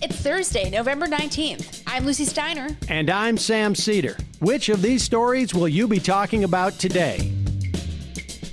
It's Thursday, November 19th. I'm Lucy Steiner. And I'm Sam Cedar. Which of these stories will you be talking about today?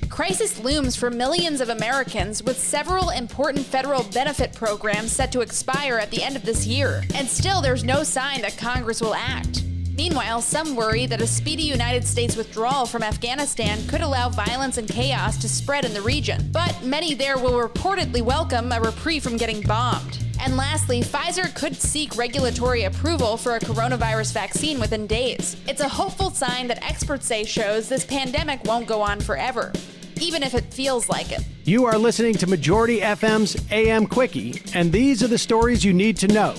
Crisis looms for millions of Americans, with several important federal benefit programs set to expire at the end of this year. And still, there's no sign that Congress will act. Meanwhile, some worry that a speedy United States withdrawal from Afghanistan could allow violence and chaos to spread in the region. But many there will reportedly welcome a reprieve from getting bombed. And lastly, Pfizer could seek regulatory approval for a coronavirus vaccine within days. It's a hopeful sign that experts say shows this pandemic won't go on forever, even if it feels like it. You are listening to Majority FM's AM Quickie, and these are the stories you need to know.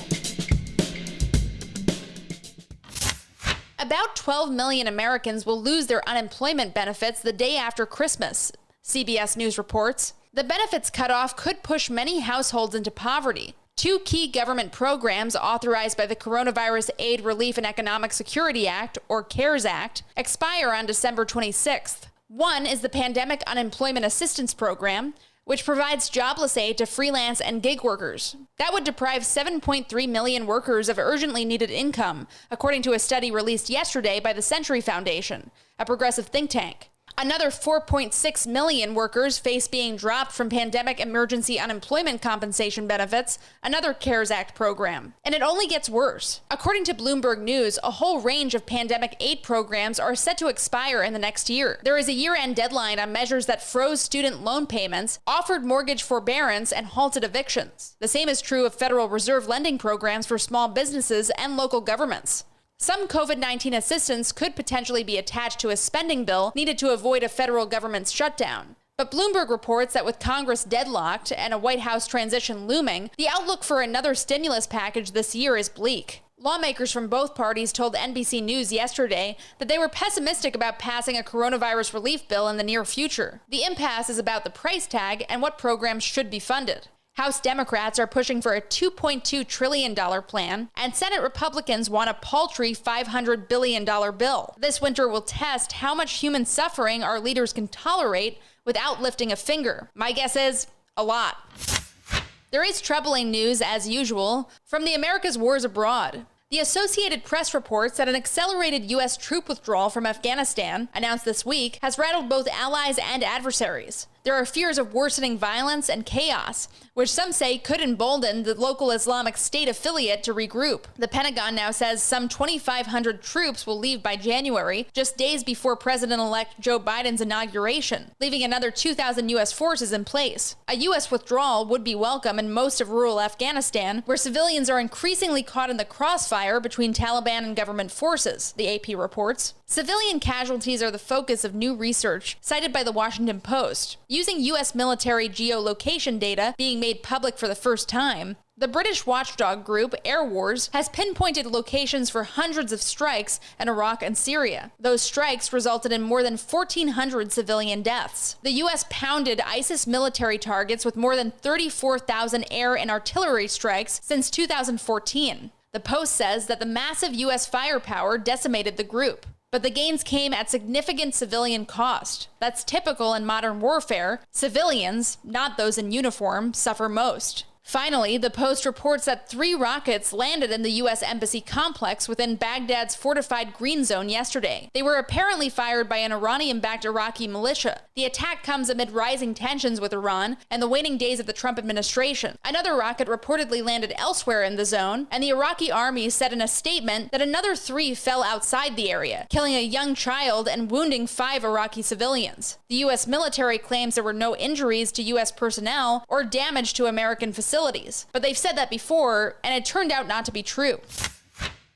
About 12 million Americans will lose their unemployment benefits the day after Christmas, CBS News reports. The benefits cutoff could push many households into poverty. Two key government programs authorized by the Coronavirus Aid, Relief, and Economic Security Act, or CARES Act, expire on December 26th. One is the Pandemic Unemployment Assistance Program, which provides jobless aid to freelance and gig workers. That would deprive 7.3 million workers of urgently needed income, according to a study released yesterday by the Century Foundation, a progressive think tank. Another 4.6 million workers face being dropped from Pandemic Emergency Unemployment Compensation benefits, another CARES Act program. And it only gets worse. According to Bloomberg News, a whole range of pandemic aid programs are set to expire in the next year. There is a year-end deadline on measures that froze student loan payments, offered mortgage forbearance, and halted evictions. The same is true of Federal Reserve lending programs for small businesses and local governments. Some COVID-19 assistance could potentially be attached to a spending bill needed to avoid a federal government's shutdown. But Bloomberg reports that with Congress deadlocked and a White House transition looming, the outlook for another stimulus package this year is bleak. Lawmakers from both parties told NBC News yesterday that they were pessimistic about passing a coronavirus relief bill in the near future. The impasse is about the price tag and what programs should be funded. House Democrats are pushing for a $2.2 trillion plan, and Senate Republicans want a paltry $500 billion bill. This winter will test how much human suffering our leaders can tolerate without lifting a finger. My guess is a lot. There is troubling news, as usual, from the America's Wars Abroad. The Associated Press reports that an accelerated U.S. troop withdrawal from Afghanistan, announced this week, has rattled both allies and adversaries. There are fears of worsening violence and chaos, which some say could embolden the local Islamic State affiliate to regroup. The Pentagon now says some 2,500 troops will leave by January, just days before President-elect Joe Biden's inauguration, leaving another 2,000 U.S. forces in place. A U.S. withdrawal would be welcome in most of rural Afghanistan, where civilians are increasingly caught in the crossfire between Taliban and government forces, the AP reports. Civilian casualties are the focus of new research cited by the Washington Post. Using U.S. military geolocation data being made public for the first time, the British watchdog group Air Wars has pinpointed locations for hundreds of strikes in Iraq and Syria. Those strikes resulted in more than 1,400 civilian deaths. The U.S. pounded ISIS military targets with more than 34,000 air and artillery strikes since 2014. The Post says that the massive U.S. firepower decimated the group. But the gains came at significant civilian cost. That's typical in modern warfare. Civilians, not those in uniform, suffer most. Finally, the Post reports that 3 rockets landed in the U.S. Embassy complex within Baghdad's fortified Green Zone yesterday. They were apparently fired by an Iranian-backed Iraqi militia. The attack comes amid rising tensions with Iran and the waning days of the Trump administration. Another rocket reportedly landed elsewhere in the zone, and the Iraqi army said in a statement that another 3 fell outside the area, killing a young child and wounding 5 Iraqi civilians. The U.S. military claims there were no injuries to U.S. personnel or damage to American facilities. But they've said that before, and it turned out not to be true.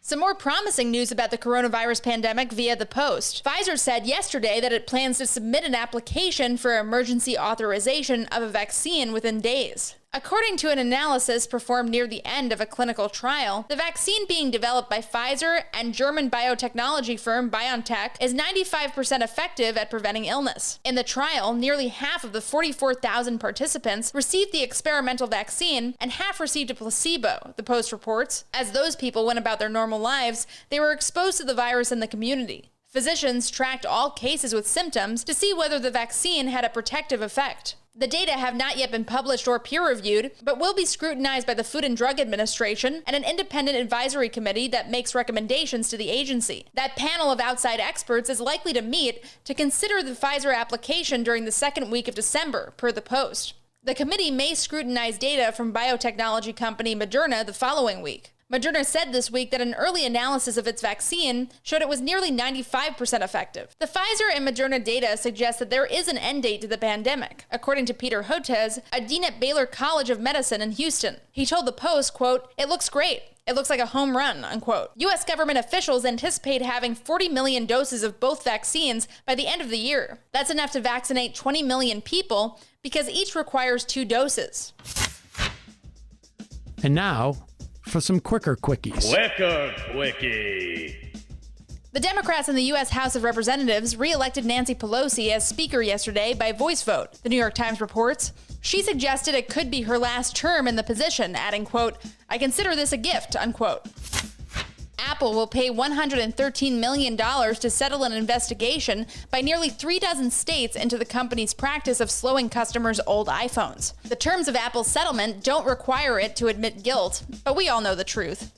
Some more promising news about the coronavirus pandemic via the Post. Pfizer said yesterday that it plans to submit an application for emergency authorization of a vaccine within days. According to an analysis performed near the end of a clinical trial, the vaccine being developed by Pfizer and German biotechnology firm BioNTech is 95% effective at preventing illness. In the trial, nearly half of the 44,000 participants received the experimental vaccine and half received a placebo, the Post reports. As those people went about their normal lives, they were exposed to the virus in the community. Physicians tracked all cases with symptoms to see whether the vaccine had a protective effect. The data have not yet been published or peer-reviewed, but will be scrutinized by the Food and Drug Administration and an independent advisory committee that makes recommendations to the agency. That panel of outside experts is likely to meet to consider the Pfizer application during the second week of December, per the Post. The committee may scrutinize data from biotechnology company Moderna the following week. Moderna said this week that an early analysis of its vaccine showed it was nearly 95% effective. The Pfizer and Moderna data suggests that there is an end date to the pandemic, according to Peter Hotez, a dean at Baylor College of Medicine in Houston. He told the Post, quote, "It looks great. It looks like a home run," unquote. U.S. government officials anticipate having 40 million doses of both vaccines by the end of the year. That's enough to vaccinate 20 million people because each requires 2 doses. And now, for some quicker quickies. Quicker quickie. The Democrats in the U.S. House of Representatives re-elected Nancy Pelosi as Speaker yesterday by voice vote, the New York Times reports. She suggested it could be her last term in the position, adding, quote, "I consider this a gift," unquote. Apple will pay $113 million to settle an investigation by nearly 3 dozen states into the company's practice of slowing customers' old iPhones. The terms of Apple's settlement don't require it to admit guilt, but we all know the truth.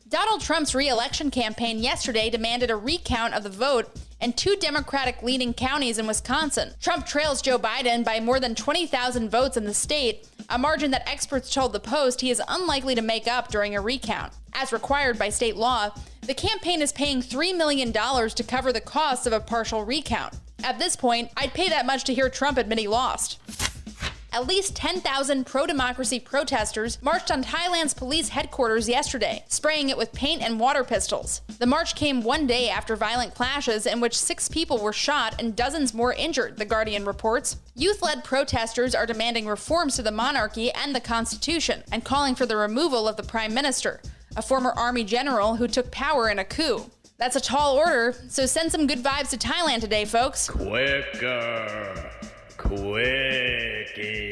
Donald Trump's re-election campaign yesterday demanded a recount of the vote in 2 Democratic-leaning counties in Wisconsin. Trump trails Joe Biden by more than 20,000 votes in the state, a margin that experts told the Post he is unlikely to make up during a recount. As required by state law, the campaign is paying $3 million to cover the costs of a partial recount. At this point, I'd pay that much to hear Trump admit he lost. At least 10,000 pro-democracy protesters marched on Thailand's police headquarters yesterday, spraying it with paint and water pistols. The march came one day after violent clashes in which 6 people were shot and dozens more injured, The Guardian reports. Youth-led protesters are demanding reforms to the monarchy and the Constitution and calling for the removal of the Prime Minister, a former army general who took power in a coup. That's a tall order, so send some good vibes to Thailand today, folks. Quicker quickie.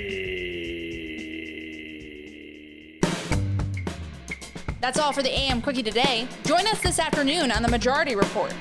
That's all for the AM Quickie today. Join us this afternoon on the Majority Report.